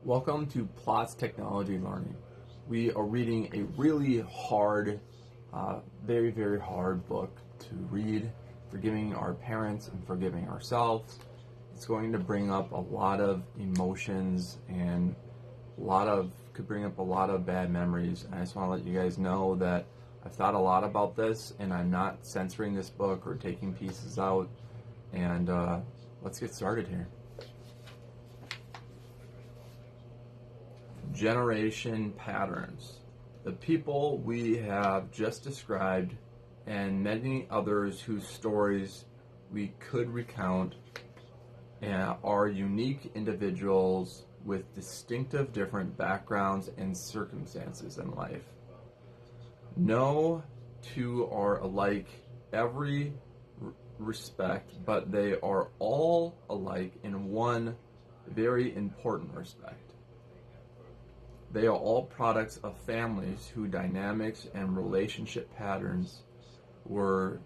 Welcome to Plots Technology Learning. We are reading a really hard, very, very hard book to read, forgiving our parents and forgiving ourselves. It's going to bring up a lot of emotions and could bring up a lot of bad memories. And I just want to let you guys know that I've thought a lot about this and I'm not censoring this book or taking pieces out. And let's get started here. Generation patterns. The people we have just described and many others whose stories we could recount are unique individuals with distinctive different backgrounds and circumstances in life. No two are alike every respect, but they are all alike in one very important respect. They are all products of families whose dynamics and relationship patterns were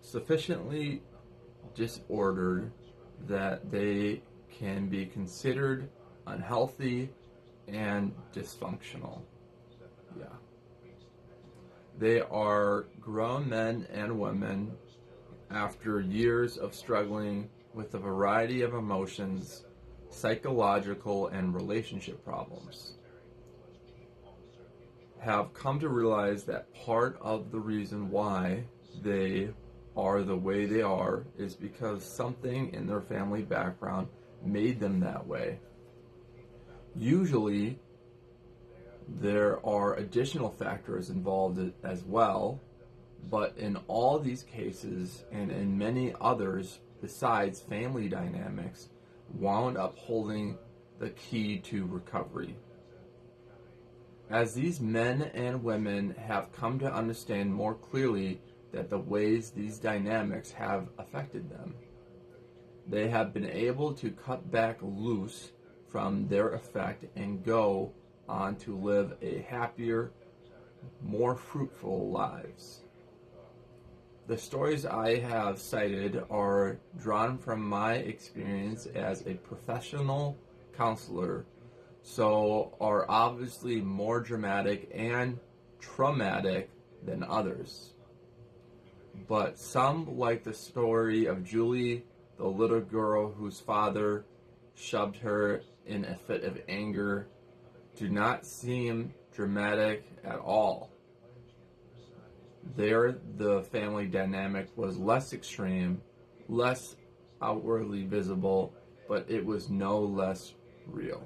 sufficiently disordered that they can be considered unhealthy and dysfunctional. They are grown men and women after years of struggling with a variety of emotions, psychological and relationship problems, have come to realize that part of the reason why they are the way they are is because something in their family background made them that way. Usually, there are additional factors involved as well, but in all these cases and in many others besides family dynamics, wound up holding the key to recovery. As these men and women have come to understand more clearly that the ways these dynamics have affected them, they have been able to cut back loose from their effect and go on to live a happier, more fruitful lives. The stories I have cited are drawn from my experience as a professional counselor, so are obviously more dramatic and traumatic than others. But some, like the story of Julie, the little girl whose father shoved her in a fit of anger, do not seem dramatic at all. There, the family dynamic was less extreme, less outwardly visible, but it was no less real.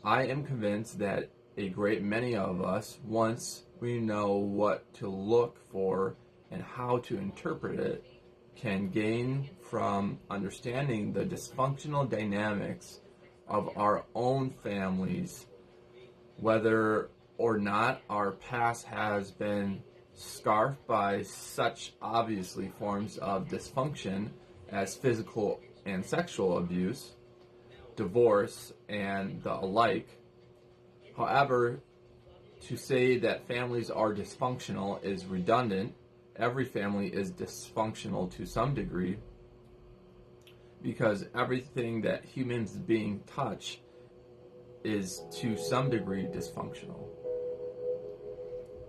I am convinced that a great many of us, once we know what to look for and how to interpret it, can gain from understanding the dysfunctional dynamics of our own families, whether or not our past has been scarfed by such obviously forms of dysfunction as physical and sexual abuse, divorce, and the alike. However, to say that families are dysfunctional is redundant. Every family is dysfunctional to some degree, because everything that humans being touch is to some degree dysfunctional.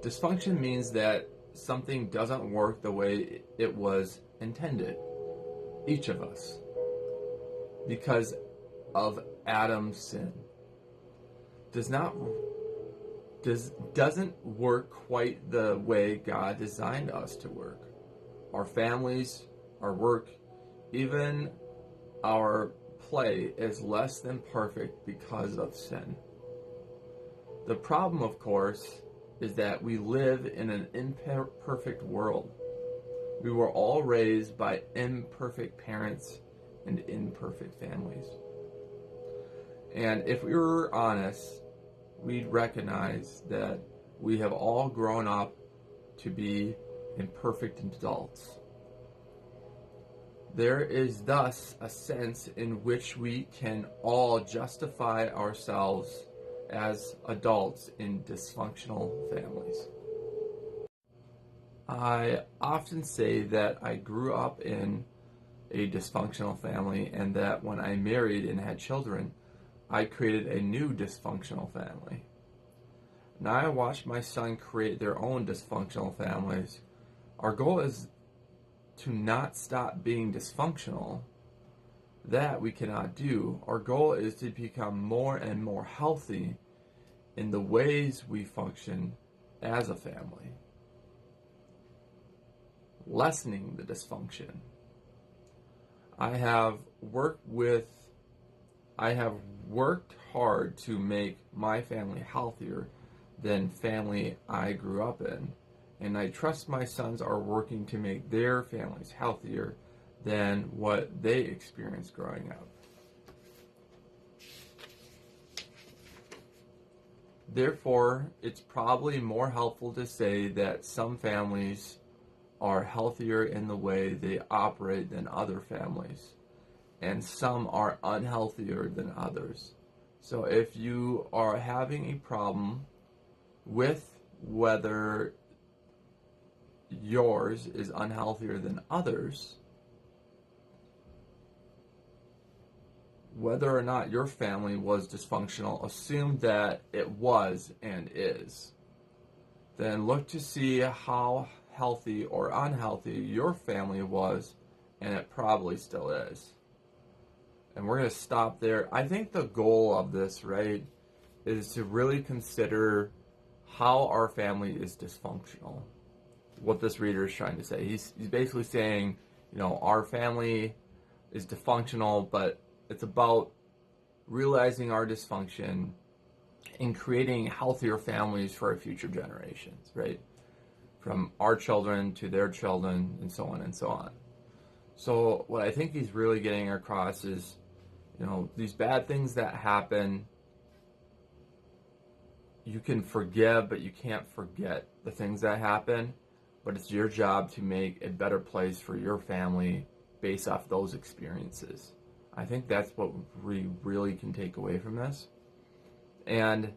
Dysfunction means that something doesn't work the way it was intended. Each of us. Because of Adam's sin. Doesn't work quite the way God designed us to work. Our families, our work, even our play is less than perfect because of sin. The problem, of course, is that we live in an imperfect world. We were all raised by imperfect parents and imperfect families. And if we were honest, we'd recognize that we have all grown up to be imperfect adults. There is thus a sense in which we can all justify ourselves as adults in dysfunctional families. I often say that I grew up in a dysfunctional family, and that when I married and had children, I created a new dysfunctional family. Now I watched my son create their own dysfunctional families. Our goal is to not stop being dysfunctional. That we cannot do. Our goal is to become more and more healthy in the ways we function as a family. Lessening the dysfunction. I have worked hard to make my family healthier than family I grew up in. And I trust my sons are working to make their families healthier than what they experienced growing up. Therefore, it's probably more helpful to say that some families are healthier in the way they operate than other families, and some are unhealthier than others. So if you are having a problem with whether yours is unhealthier than others, whether or not your family was dysfunctional, assume that it was and is. Then look to see how healthy or unhealthy your family was, and it probably still is. And we're going to stop there. I think the goal of this, right, is to really consider how our family is dysfunctional. What this reader is trying to say. He's basically saying, our family is dysfunctional, but it's about realizing our dysfunction and creating healthier families for our future generations, right? From our children to their children, and so on and so on. So what I think he's really getting across is, these bad things that happen, you can forgive, but you can't forget the things that happen. But it's your job to make a better place for your family based off those experiences. I think that's what we really can take away from this. And,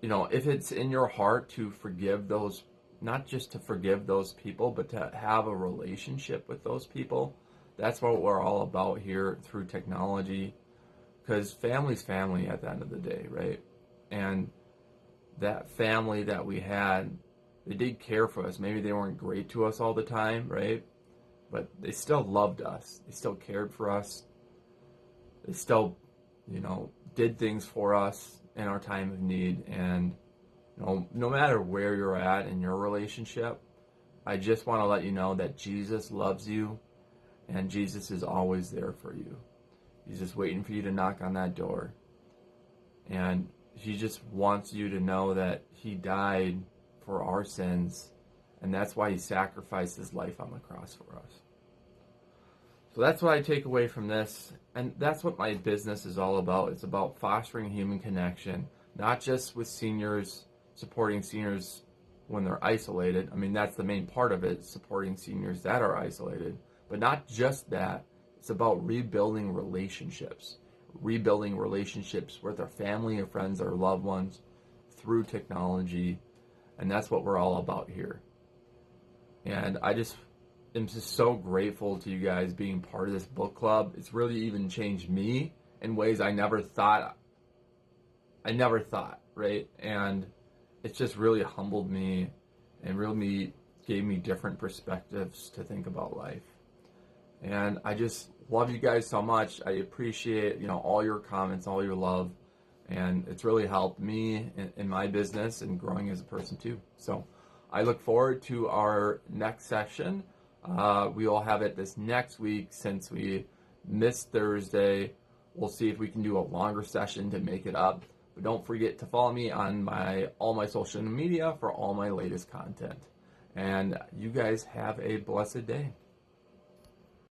if it's in your heart to forgive those, not just to forgive those people, but to have a relationship with those people, that's what we're all about here through technology. Because family's family at the end of the day, right? And that family that we had, they did care for us. Maybe they weren't great to us all the time, right? But they still loved us. They still cared for us. They still, did things for us in our time of need. And, no matter where you're at in your relationship, I just want to let you know that Jesus loves you, and Jesus is always there for you. He's just waiting for you to knock on that door. And he just wants you to know that he died for our sins, and that's why he sacrificed his life on the cross for us. So that's what I take away from this, and that's what my business is all about. It's about fostering human connection, not just with seniors, supporting seniors when they're isolated. I mean, that's the main part of it, supporting seniors that are isolated. But not just that. It's about rebuilding relationships with our family and friends, our loved ones, through technology. And that's what we're all about here. And I just am just so grateful to you guys being part of this book club. It's really even changed me in ways I never thought, right? And it's just really humbled me and really gave me different perspectives to think about life. And I just love you guys so much. I appreciate, all your comments, all your love. And it's really helped me in my business and growing as a person too. So I look forward to our next session. We will have it this next week since we missed Thursday. We'll see if we can do a longer session to make it up. But don't forget to follow me on all my social media for all my latest content. And you guys have a blessed day.